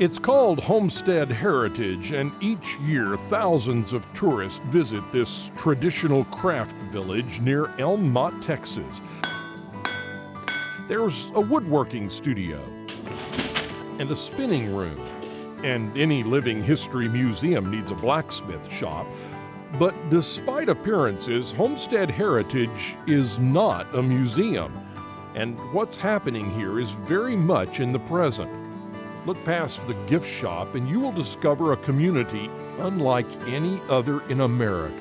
It's called Homestead Heritage, and each year thousands of tourists visit this traditional craft village near Elm Mott, Texas. There's a woodworking studio and a spinning room, and any living history museum needs a blacksmith shop. But despite appearances, Homestead Heritage is not a museum, and what's happening here is very much in the present. Look past the gift shop and you will discover a community unlike any other in America.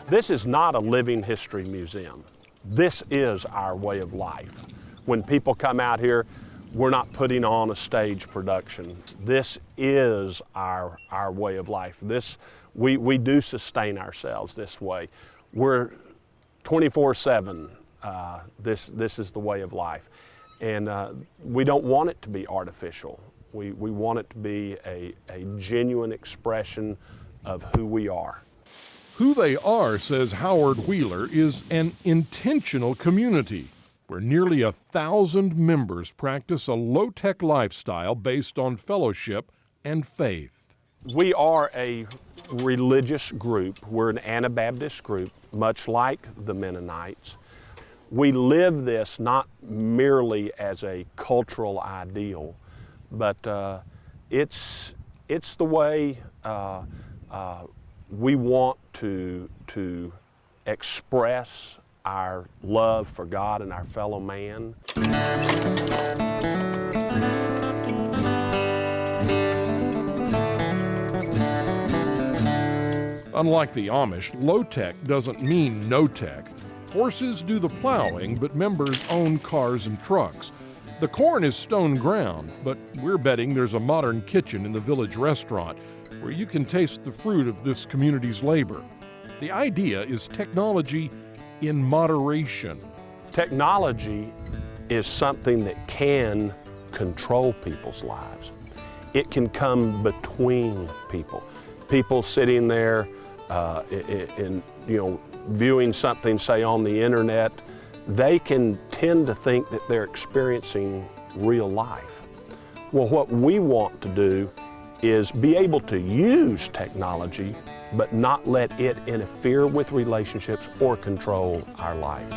This is not a living history museum. This is our way of life. When people come out here, we're not putting on a stage production. This is our way of life. We do sustain ourselves this way. We're 24/7. This is the way of life. And we don't want it to be artificial. We want it to be a genuine expression of who we are. Who they are, says Howard Wheeler, is an intentional community where nearly 1,000 members practice a low-tech lifestyle based on fellowship and faith. We are a religious group. We're an Anabaptist group, much like the Mennonites. We live this not merely as a cultural ideal, but it's the way we want to express our love for God and our fellow man. Unlike the Amish, low-tech doesn't mean no-tech. Horses do the plowing, but members own cars and trucks. The corn is stone ground, but we're betting there's a modern kitchen in the village restaurant where you can taste the fruit of this community's labor. The idea is technology in moderation. Technology is something that can control people's lives. It can come between people. People sitting there viewing something, say, on the internet, they can tend to think that they're experiencing real life. Well, what we want to do is be able to use technology, but not let it interfere with relationships or control our life.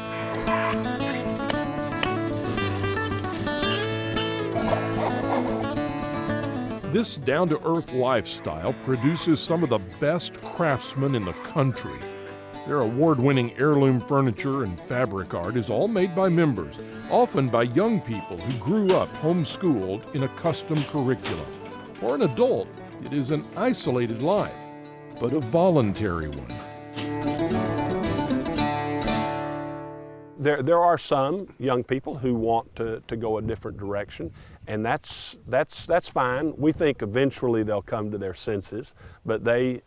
This down-to-earth lifestyle produces some of the best craftsmen in the country. Their award-winning heirloom furniture and fabric art is all made by members, often by young people who grew up homeschooled in a custom curriculum. For an adult, it is an isolated life, but a voluntary one. There are some young people who want to go a different direction, and that's fine. We think eventually they'll come to their senses, but they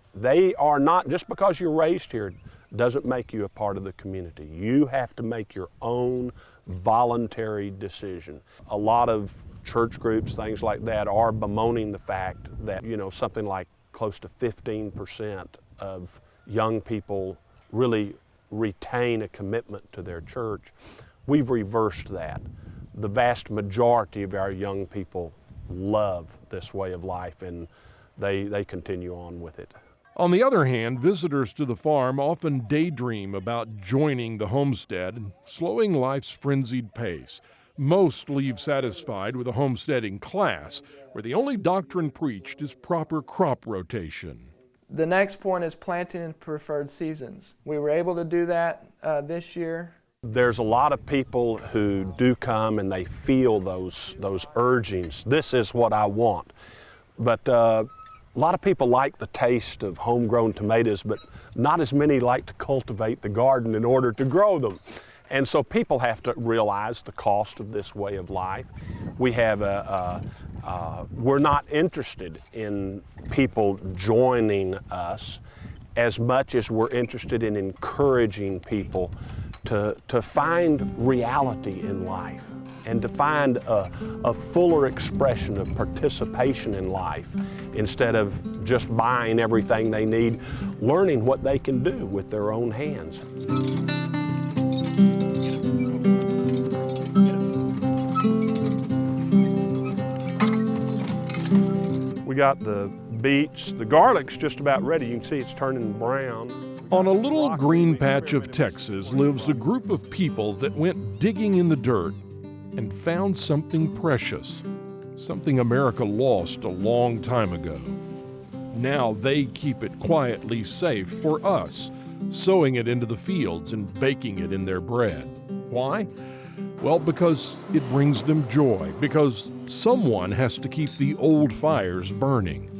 are not, just because you're raised here doesn't make you a part of the community. You have to make your own voluntary decision. A lot of church groups, things like that, are bemoaning the fact that, something like close to 15% of young people really retain a commitment to their church. We've reversed that. The vast majority of our young people love this way of life, and they continue on with it. On the other hand, visitors to the farm often daydream about joining the homestead and slowing life's frenzied pace. Most leave satisfied with a homesteading class, where the only doctrine preached is proper crop rotation. The next point is planting in preferred seasons. We were able to do that this year. There's a lot of people who do come and they feel those urgings. This is what I want. But a lot of people like the taste of homegrown tomatoes, but not as many like to cultivate the garden in order to grow them. And so people have to realize the cost of this way of life. We have we're not interested in people joining us as much as we're interested in encouraging people to find reality in life and to find a fuller expression of participation in life instead of just buying everything they need, learning what they can do with their own hands. got the beets. The garlic's just about ready. You can see it's turning brown. On a little green patch of Texas lives a group of people that went digging in the dirt and found something precious, something America lost a long time ago. Now they keep it quietly safe for us, sowing it into the fields and baking it in their bread. Why? Well, because it brings them joy, because someone has to keep the old fires burning.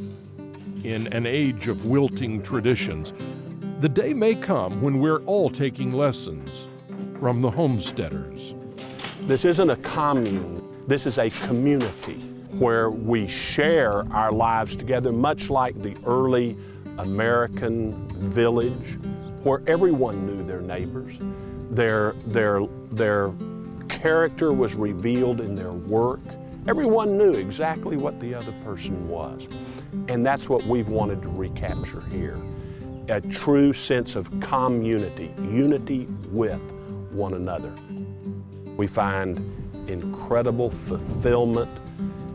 In an age of wilting traditions, the day may come when we're all taking lessons from the homesteaders. This isn't a commune. This is a community where we share our lives together, much like the early American village, where everyone knew their neighbors. Their character was revealed in their work. Everyone knew exactly what the other person was. And that's what we've wanted to recapture here. A true sense of community, unity with one another. We find incredible fulfillment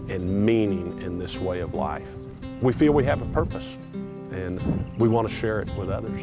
and meaning in this way of life. We feel we have a purpose, and we want to share it with others.